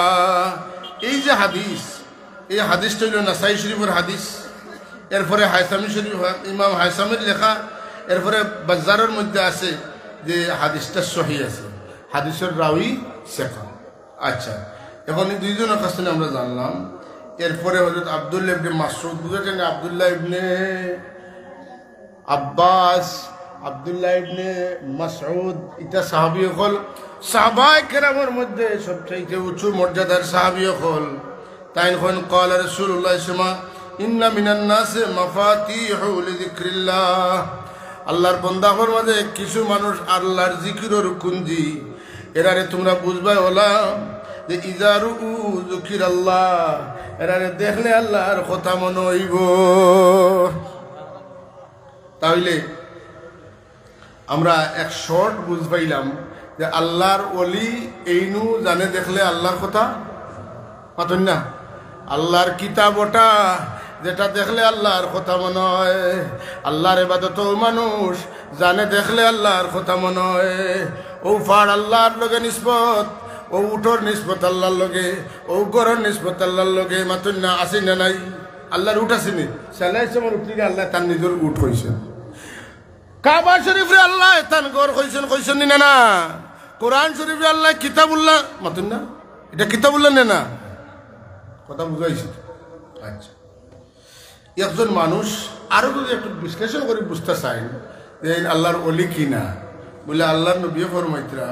এই যে হাদিস এই হাদিসটা হইল নাসাই শরীফের হাদিস এরপরে হায়সামি শরীফ ইমাম হায়সামের লেখা এরপরে বাজারের মধ্যে আছে যে হাদিসটা সহি আছে হাদিসের রাউই শেখা আচ্ছা এখন এই দুইজনের কাছ থেকে আমরা জানলাম এরপরে হযরত আব্দুল্লাহ ইবনে মাসউদ বুঝেছেন আব্দুল্লাহ ইবনে আব্বাস আব্দুল্লাহ ইবনে মাসউদ এটা সাহাবী হল সাহাবায়ে কেরামের মধ্যে সবচেয়ে উঁচু মর্যাদার সাহাবী হল তাই কোন قال رسول الله صلى الله عليه وسلم ان من الناس مفاتيح لذكر আল্লাহর বান্দাদের মাঝে কিছু মানুষ আল্লাহর জিকিরের কুঞ্জি এরারে তোমরা বুঝবা হলা যে ইজারু যুকির আল্লাহ এরারে দেখলে আল্লাহর কথা মনে হইব তাইলে আমরা এক শর্ট বুঝ পাইলাম যে আল্লাহর ওলি এইনু জানে দেখলে আল্লাহর কথা পাতন না আল্লাহর কিতাব ওটা যেটা দেখলে আল্লাহর কথা মনে হয় আল্লাহর ইবাদত মানুষ জানে দেখলে আল্লাহর কথা মনে হয় ও ফাড় আল্লাহর লগে নিসবত ও উঠোর নিসবত আল্লাহর লগে ও গরর নিসবত আল্লাহর লগে মাতুন না আসি না নাই আল্লাহর উঠ আসেনি সালাইছে আমার উঠলি আল্লাহ তার নিজের উঠ কইছেন কাবা শরীফে আল্লাহ তান গর কইছেন না না কোরআন শরীফে আল্লাহ কিতাবুল্লাহ মাতুন না এটা কিতাবুল্লাহ না কথা বুঝাইছি আচ্ছা একজন মানুষ আরো যদি একটু বিশ্লেষণ করে বুঝতে চায় যে আল্লাহর ওলি কিনা বলে আল্লাহর নবী ফরমাইতরা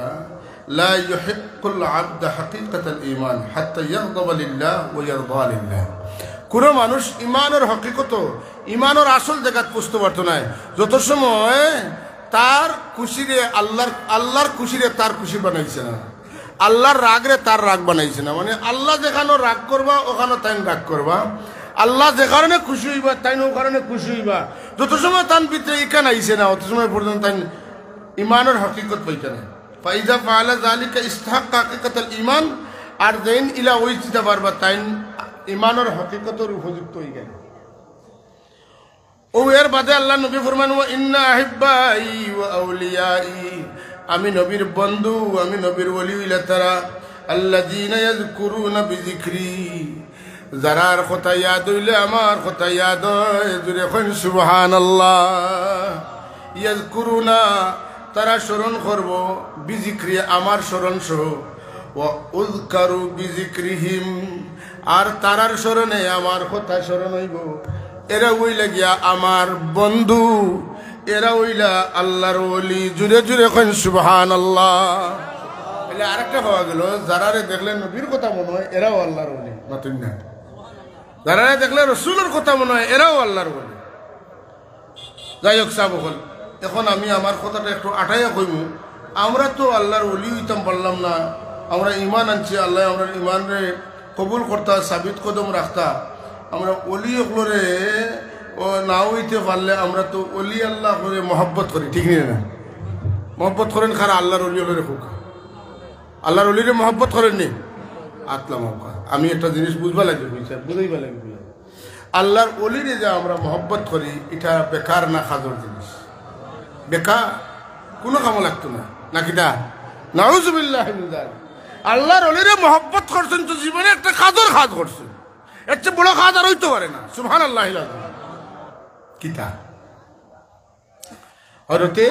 লা ইউহিক্কুল আবদ হাকিকাতাল ঈমান হাত্তা ইয়াগদাবা লিল্লাহ ওয়া ইয়ারদা লিল্লাহ কোন মানুষ ঈমানের হকিকত ঈমানের আসল জায়গা বুঝতে পারতো না যত সময় তার খুশিরে আল্লাহর খুশিরে তার খুশি বানাইছে না আল্লাহর রাগরে তার রাগ বানাইছে না মানে আল্লাহ যেখানে রাগ করবা ওখানে তাই রাগ করবা আল্লাহ যে কারণে খুশি হইবা তাই ও কারণে খুশি হইবা যত সময় তার ভিতরে ইকান আইছে না অত সময় পর্যন্ত তাই ইমানের হকিকত পাইতে না ফাইজা ফাআলা যালিকা ইসতাহাক্কা হাকিকাতাল ঈমান আর দেন ইলা ওই চিন্তা পারবা তাই ইমানের হকিকতের উপযুক্ত হই গেল ও এর বাদে আল্লাহ নবী ফরমান ওয়া ইন্না আহিব্বাই ওয়া আউলিয়াই আমি নবীর বন্ধু আমি নবীর ওলি হইলা তারা আল্লাযীনা ইয়াযকুরুনা বিযিকরি যারার কথা ইয়াদ হইলে আমার কথা ইয়াদ হয় জুড়ে এখন সুবহানাল্লাহ ইয়াযকুরুনা তারা স্মরণ করব বিজিক্রি আমার স্মরণ সহ ওয়া উযকারু বিজিক্রিহিম আর তারার স্মরণে আমার কথা স্মরণ হইব এরা হইলা গিয়া আমার বন্ধু এরা হইলা আল্লাহর ওলি জুড়ে জুড়ে এখন সুবহানাল্লাহ এলে আরেকটা পাওয়া গেল যারারে দেখলে নবীর কথা মনে হয় এরাও আল্লাহর ওলি মাতুন না যারা দেখলে রসুলের কথা মনে হয় এরাও আল্লাহর বলে যাই হোক সাহেব হল এখন আমি আমার কথাটা একটু আটাইয়া কইব আমরা তো আল্লাহর ওলি হইতাম পারলাম না আমরা ইমান আনছি আল্লাহ আমরা ইমানরে কবুল করতা সাবিত কদম রাখতা আমরা ওলি ওগুলোরে ও নাও হইতে পারলে আমরা তো অলি আল্লাহ করে মহব্বত করি, ঠিক না? মহব্বত করেন খারা আল্লাহর অলি হলে খুব আল্লাহর অলিরে মহব্বত করেননি আতলা মহব্বত। আমি একটা জিনিস বুঝবা লাগবে, বুঝাইবা লাগবে, আল্লাহর অলিরে যে আমরা মহব্বত করি এটা বেকার না খাজর জিনিস, বেকার কোনো কামো লাগতো না নাকিটা। নাউজুবিল্লাহ মিন যালিক। আল্লাহর অলিরে মহব্বত করছেন তো জীবনে একটা খাজর খাজ করছেন, এর চেয়ে বড় খাজ আর হইতে পারে না। সুবহানাল্লাহিল আযীম। কিতা হযরতে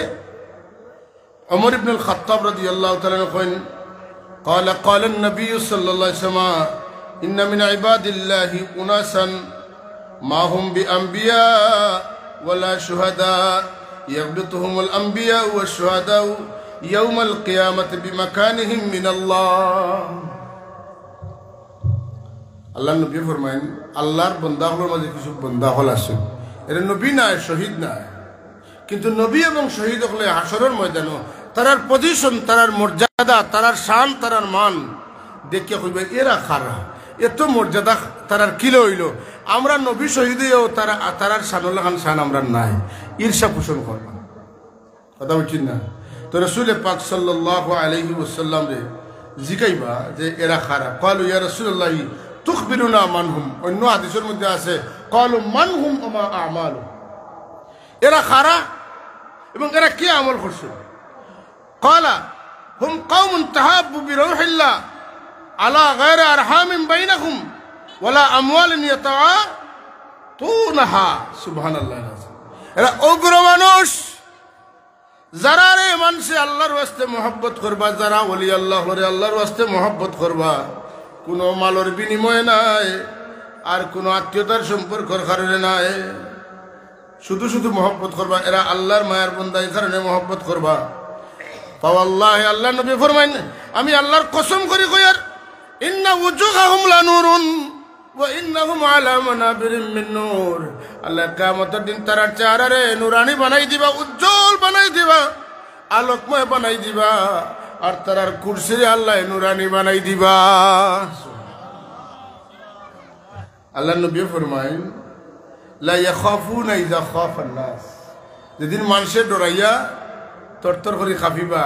ওমর ইবনুল খাত্তাব রাদিয়াল্লাহু তাআলা কইন قال النبي صلى الله عليه وسلم إن من عباد الله أناسا ما هم بأنبياء ولا شهداء يغبطهم الأنبياء والشهداء يوم القيامة بمكانهم من الله. আল্লাহ নবী ফরমায়েন আল্লাহর বান্দাগুলোর মাঝে কিছু বান্দা হল আছে, এরা নবী না শহীদ না, কিন্তু নবী এবং শহীদ হলে হাসরের ময়দানে তারার পজিশন, তারার মর্যাদা, তারার শান, তারার মান দেখে কইবে এরা খারা, এত মর্যাদা তারার কিলো হইল, আমরা নবী শহীদেও তারার শানুল্লাহান শান আমরা নাই, ঈর্ষা পোষণ করবা। কথা বলছেন না? তো রাসূল পাক সাল্লাল্লাহু আলাইহি ওয়াসাল্লাম রে জিগাইবা যে এরা খারা, ক্বালু ইয়া রাসূলুল্লাহ তুখবিরুনা মানহুম। অন্য হাদিসের মধ্যে আছে ক্বালু মানহুম ওয়া মা আমালু, এরা খারা এবং এরা কি আমল করছে? ক্বালা হুম কওমুন তাহাব্বু বিরূহিল্লাহ আলা গায়রি আরহামিন বাইনাহুম ওয়ালা আমওয়ালিন ইয়াতাতুনাহা। সুবহানাল্লাহ। এরা উগ্র মানুষ, যারা রে মানুষে আল্লাহর ওয়াস্তে মহব্বত করবা, যারা ওলি আল্লাহ রে আল্লাহর ওয়াস্তে মহব্বত করবা, কোনো মালের বিনিময় নাই আর কোনো আত্মীয়তার সম্পর্কের কারণে নাই, শুধু শুধু মহব্বত করবা, এরা আল্লাহর মায়ার বান্দা, এই কারণে মহব্বত করবা। ফাওয়াল্লাহি আল্লাহ নবী ফরমাইন আমি আল্লাহর কসম করি কইয়ার ইন্না উজুহাহুম লানুরুন ওয়া ইন্নাহুম আলা মানাবিরিম মিন নূর। আল্লাহ কিয়ামতের দিন তার চেহারারে নূরানি বানাই দিবা, উজ্জ্বল বানাই দিবা, আলোকময় বানাই দিবা, আর তার কুরসিরে আল্লাহ নূরানি বানাই দিবা। আল্লাহ নবী ফরমাইন লা ইয়াখাফুনা ইযা খাফান নাস, যেদিন মানুষের ডরাইয়া তরতর করে কাঁপিবা,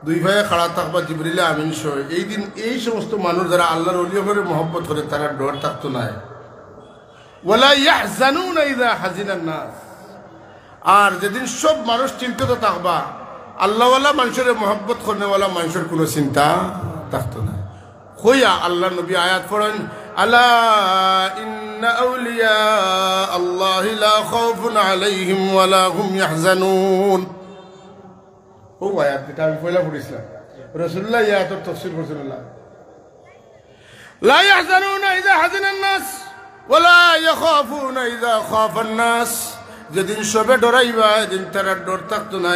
দুই ভাইয়ে খাড়া থাকবা জিবরিল আমিন সহ, এই দিন এই সমস্ত মানুষ যারা আল্লাহর ওলি করে মহব্বত করে তারা ডর থাকতো না। ওয়ালা ইয়াহজানুনা ইযা হাজিনান নাস, আর যেদিন সব মানুষ চিন্তিত থাকবা, আল্লাহওয়ালা মানুষের মহব্বত করেওয়ালা মানুষের কোনো চিন্তা থাকতো না। হইয়া আল্লাহ নবী আয়াত পড়েন আলা ইন্না আউলিয়া আল্লাহি লা খাউফুন আলাইহিম ওয়ালা হুম ইয়াহজানুন। ও আয়াত যেটা আমি পয়লা পড়েছিলাম, রাসূলুল্লাহ আয়াতের তাফসীর করছেন লা ইয়াহজানুনা ইযা হাজানান নাস ওয়ালা ইয়াখাফুনা ইযা খাফান নাস। যেদিন সবে ডরাইবা এদিন তারা ডর থাকতো না,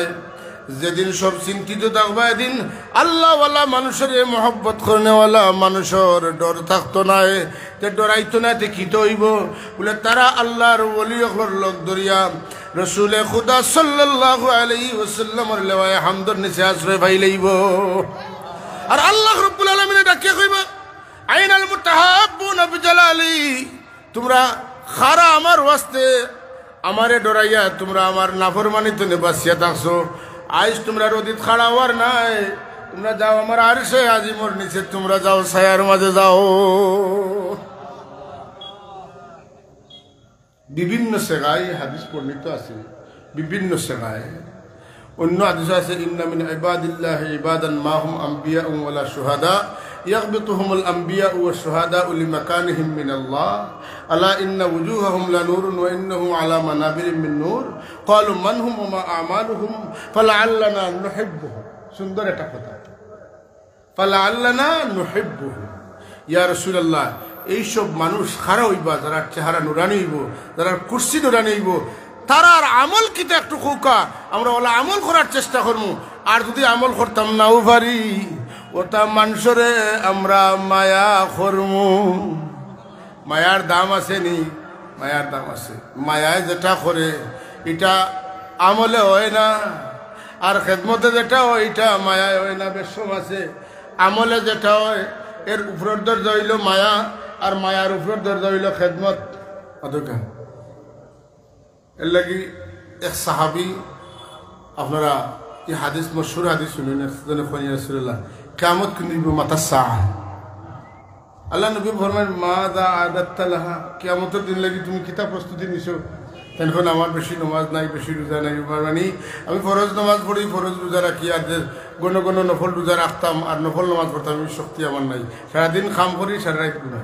যেদিন সব চিন্তিত থাকবা এদিন আল্লাহওয়ালা মানুষের মহব্বত করেওয়ালা মানুষের ডর থাকতো না, তে ডরাইতো না, তে কি হইব বলে তারা আল্লাহর ওলিয়র লোক দরিয়া রসুলে খুদা সাল্লাল্লাহু আলাইহি ওয়াসাল্লামের লেওয়ায় হামদর নিচে আশ্রয় পাই লইব। আর আল্লাহ রাব্বুল আলামিন ডাকে কইবা আইনাল মুতাহাব্বুনা বিজালালি, তোমরা খারা আমার ওয়াস্তে আমারে ডরাইয়া তোমরা আমার নাফরমানিতে বাঁচিয়া থাকছো, আজ তোমরা রোদিত খাড়া হওয়ার নাই, তোমরা যাও আমার আরশে আজিমর নিচে, তোমরা যাও ছায়ার মাঝে যাও। বিভিন্ন সেগায় হাদিস বর্ণিত আছে, বিভিন্ন সেগায়। অন্য হাদিস আছে ইন্না মিন ইবাদিল্লাহি ইবাদান মা হুম আম্বিয়া ওয়ালা শুহাদা ইয়াগবিতুহুমুল আম্বিয়া ওয়া শুহাদা লিমাকানিহিম মিনাল্লাহ আলা ইন্না ওয়ুজুহাহুম লানুরুন ওয়া ইন্নাহুম আলা মানাবিরিম মিন নূর ক্বালু মান হুম ওয়া মা আমালুহুম ফালাআল্লানা নুহিব্বুহুম। সুন্দর একটা কথা, ফালাআল্লানা নুহিব্বুহুম। ইয়া রাসূলুল্লাহ এইসব মানুষ খারা হইবা যারা চেহারা নুরানি হইব, যারা কুরসি নুরানি হইব, তারার আমল কিতা একটু কৌকা, আমরা ওলা আমল করার চেষ্টা করবো। আর যদি আমল করতাম নাও পারি, ওটা মানুষরে আমরা মায়া করমু। মায়ার দাম আছে নি? মায়ার দাম আছে। মায়ায় যেটা করে এটা আমলে হয় না, আর খেদমতে যেটা হয় এটা মায়ায় হয় না। বেশম আছে আমলে যেটা হয় এর উপরের দরজা হইল মায়া, আর মায়ার উপরের দরজা হইল খেদমত। এর লাগি এক সাহাবি আপনারা এই হাদিস মশহুর হাদিস শুনুন একজনে খনি রাসূলুল্লাহ কিয়ামত কিন্তু মাতা সাআ আল্লাহ নবী ফরমায় মা দা আদাত্তা লাহা কিয়ামতের দিন লাগি তুমি কিতা প্রস্তুতি নিছো তখন আমার বেশি নামাজ নাই বেশি রোজা নাই মানে আমি ফরজ নামাজ পড়ি ফরজ রোজা রাখি আর গণ গণ নফল রোজা রাখতাম আর নফল নামাজ পড়তাম আমি শক্তি আমার নাই সারাদিন খাম করি সারা রাত গুনাহ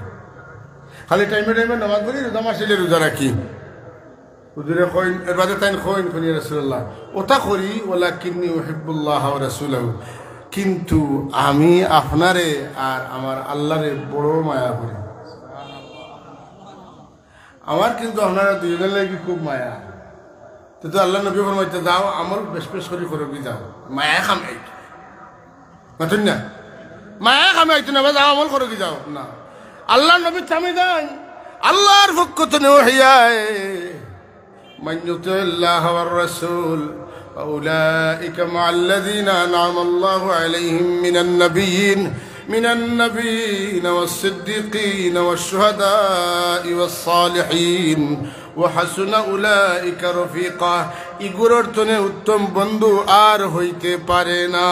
খালি টাইমে টাইমে নামাজ পড়ি রোজা মাসিলে রোজা রাখি হুজুরে কইন এর বাদে তাইন কইন কোনি রাসূলুল্লাহ ওটা করি ওয়ালাকিন্নী উহিব্বুল্লাহ ওয়া রাসূলহু কিন্তু আমি আপনারে আর আমার আল্লাহরে বড় মায়া করি আমার কিন্তু আপনারা দুইজনের লাগি খুব মায়া তো আল্লাহ নবী ফরমাইতে যাও আমল বেশ বেশ করে করবি যাও মায়া খামাই মাতুন না মায়া খামাইতো না যাও আমল করবি যাও না আল্লাহ নবী থামি দেন আল্লাহর পক্ষ থেকে ওহিয়ায় মান ইউতিল্লাহ ওয়ার রাসূল فأولئك مع الذين أنعم الله عليهم من النبيين والصديقين والشهداء والصالحين وحسن أولئك رفيقا ইগুরর তনে উত্তম বন্ধু আর হইতে পারে না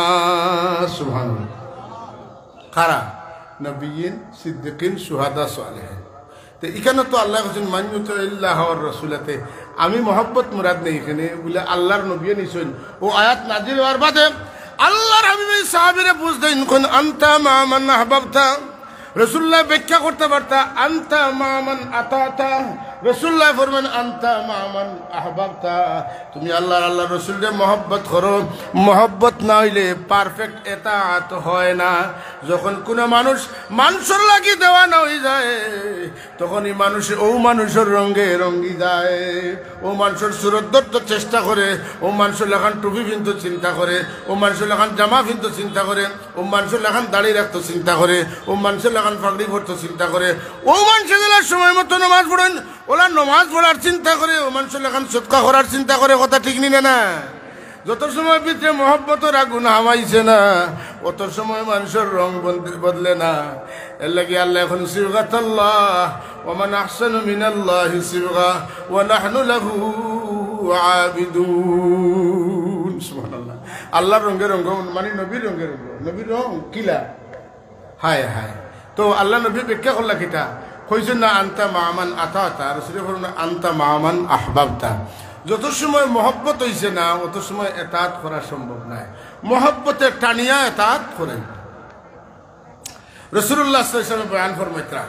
সুবহানাল্লাহ কারা নবিয়িন সিদ্দিকিন শুহাদা সালেহিন তো এখানে তো আল্লাহ বলেন মান ইউতিল্লাহ ওয়ার রাসূলাতে আমি মহব্বত মুরাদ নেই এখানে বলে আল্লাহর নবী নিছেন ও আয়াত নাজিল হওয়ার বাদে আল্লাহর হাবিব সাহাবীরা বুঝতেন কোন আনতা মা মান আহবাবতা রাসূলুল্লাহ ব্যাখ্যা করতে পারতা আনতা মা মান আতাতা রাসূলুল্লাহ ফরমান আনতা মা মান আহবাবতা তুমি আল্লাহর রাসূলকে মহব্বত করো মহব্বত না হইলে পারফেক্ট ইতাআত হয় না যখন কোন মানুষের লাগি দেওয়ানা হয়ে যায় তখন এই মানুষের রঙে রঙ্গি যায় ও মানুষের সুরত ধরতে চেষ্টা করে ও মানুষের লেখান টুপি পিনতে চিন্তা করে ও মানুষের লেখান জামা পিনতে চিন্তা করে ও মানুষের লেখান দাড়ি রাখতে চিন্তা করে ও মানুষের লেখান পাগড়ি পরতে চিন্তা করে ও মানুষের সময় মতো নামাজ পড়েন ওরা নামাজ পড়ার চিন্তা করে ও মানুষের লেখান সদকা করার চিন্তা করে কথা ঠিক নিনে না যত সময় ভিতরে মহব্বতের আগুন হামাইছে না অত সময় মানুষের রং বদলে না এর লাগে আল্লাহ এখন সিবগাতাল্লাহ ওয়া মান আহসানু মিনাল্লাহি সিবগা ওয়া নাহনু লাহু আবিদুন সুবহানাল্লাহ আল্লাহর রঙে রঙ মানে নবীর রঙে রঙ নবীর রং কিলা হায় হায় তো আল্লাহ নবী ব্যাখ্যা করলা কিটা কইছেন না আনতা মামান আতাতা রাসূল বলেন আনতা মামান আহবাবতা যত সময় মহব্বত হইছে না অত সময় ইতাআত করা সম্ভব নয় মহব্বতে টানিয়া ইতাআত করেন রাসূলুল্লাহ সাল্লাল্লাহু আলাইহি ওয়াসাল্লাম বয়ান ফরমাইতরা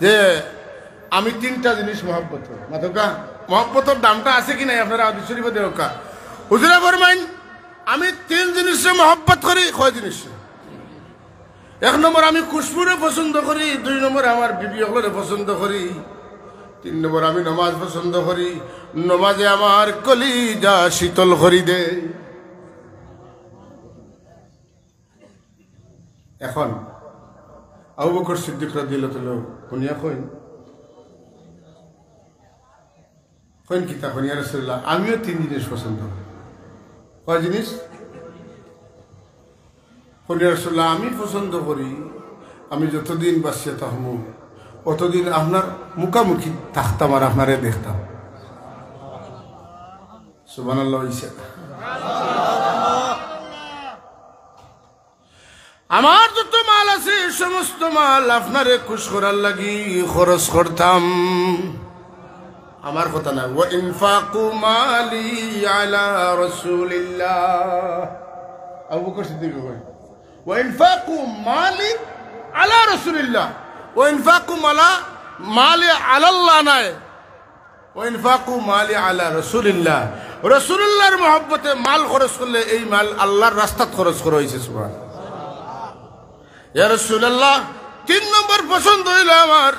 যে আমি তিনটা জিনিস মহব্বত করি মাতকা মহব্বতের দামটা আছে কি নাই আপনারা হাদিস শরীফে দেখা হুজুরে ফরমাইন আমি তিন জিনিসে মহব্বত করি কয় জিনিস এক নম্বর আমি খুশবুরে পছন্দ করি দুই নম্বর আমার বিবি হলরে পছন্দ করি তিন নম্বর আমি নামাজ পছন্দ করি নামাজে আমার কলিজা শীতল করি দে এখন আবু বকর সিদ্দিক রাদিয়াল্লাহু তাআলা কোনিয়া কইন কিতা কইন ইয়া রাসূলুল্লাহ আমিও তিন জিনিস পছন্দ করি কয় জিনিস কইন ইয়া রাসূলুল্লাহ আমি পছন্দ করি আমি যতদিন বাঁচিয়ে থাকবো অতদিন আপনার মুখামুখি থাকতাম আর আপনারে দেখতাম সুবহানাল্লাহ আমার যত মাল আছে সমস্ত মাল আপনারে খুশ করার লাগি খরচ করতাম আমার কথা না ওয়া ইনফাকু মালি আলা রাসূলিল্লাহ আবু বকর সিদ্দিক কয় ওয়া ইনফাকু মালি আলা রাসূলিল্লাহ ওয়া ইনফাকু মালি আলা আল্লাহ নাই ওয়া ইনফাকু মালি আলা রাসূলিল্লাহ রাসূলুল্লাহর মহব্বতে মাল খরচ করলে এই মাল আল্লাহর রাস্তাত খরচ করা হইছে সুবহানাল্লাহ ইয়া রাসূলুল্লাহ তিন নম্বর পছন্দ হইল আমার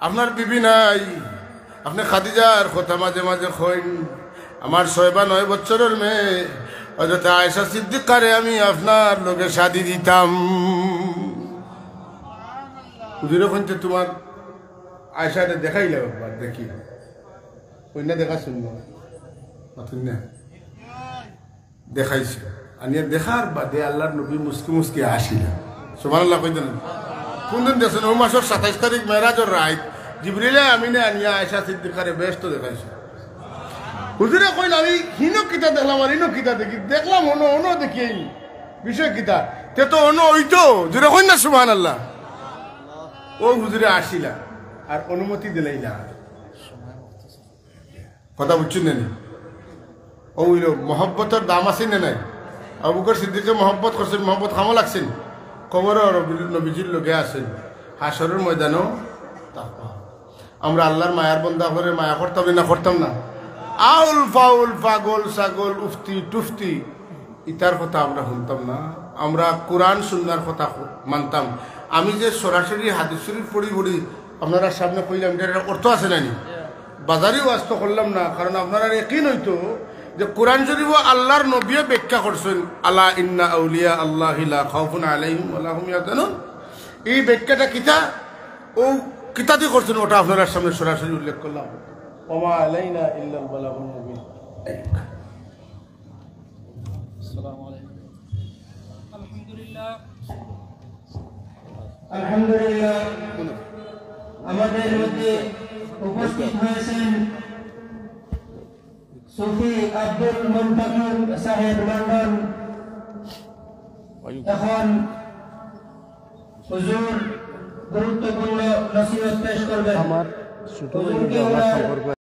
আপনার বিবি নাই আপনি খাদিজার কথা মাঝে মাঝে কইন আমার 6 বা 9 বছরের মেয়ে হযরত আয়েশা সিদ্দিকারে আমি আপনার লগে শাদি দিতাম হুজুরে কইতে তোমার আয়েশারে দেখাইলে একবার দেখি কইনা দেখা শুনবো মাথুন না দেখাইছে আনিয়া দেখার বাদে আল্লাহর নবী মুস্কি মুস্কি হাসিলেন সুবহানাল্লাহ কইতেন কোন দিন দেখছেন ও মাসের 27 তারিখ মেরাজের রাত জিবরিলে আমিনে আনিয়া আয়েশা সিদ্দিকারে বেহেশত দেখাইছে হুজুরে কইল আমি হিনো কিতা দেখলাম আর হিনো কিতা দেখি দেখলাম অন্য দেখি বিষয় কিতা তে তো অন্য হইতো জুড়ে কই না সুবহানাল্লাহ ও হুজুরে আসিলা আর অনুমতি দিলাই না কথা বুঝছেন না ও হইল মহব্বতের দাম আছে না নাই আবু বকর সিদ্দিকে মহব্বত করছেন মহব্বত খামো লাগছেন কবরও নবীজির লোকে আছেন হাসরের ময়দানও তাকওয়া আমরা আল্লাহর মায়ার বন্দা করে মায়া করতাম না করতাম না আউল ফাউল পাগল ছাগল উফতি টুফতি ইতার কথা আমরা শুনতাম না আমরা কোরআন সুন্নাহর কথা মানতাম আমি যে সরাসরি হাদিস শরীফ পড়ি আপনারা সামনে কইলাম এটা অর্থ আছে নানি বাজারি ওয়াজ তো করলাম না কারণ আপনারা একই নইতো যে কোরআন শরীফ আল্লাহর নবীও ব্যাখ্যা করছেন আলা ইন্না আউলিয়া আল্লাহি লা খাউফুন আলাইহিম ওয়া লা হুম ইয়াহজানুন এই ব্যাখ্যাটা কিতা ও কিতাবই করছেন ওটা আপনারা সামনে সরাসরি উল্লেখ করলাম ওমা আলাইনা ইল্লাল বালাগুল মুবিন আসসালামু আলাইকুম আলহামদুলিল্লাহ আমাদের মধ্যে উপস্থিত হয়েছেন সুফি আব্দুল মুনতাকির সাহেব লন্ডন এখন হুজুর গুরুত্বপূর্ণ নসিহত পেশ করবেন। আমার ছোট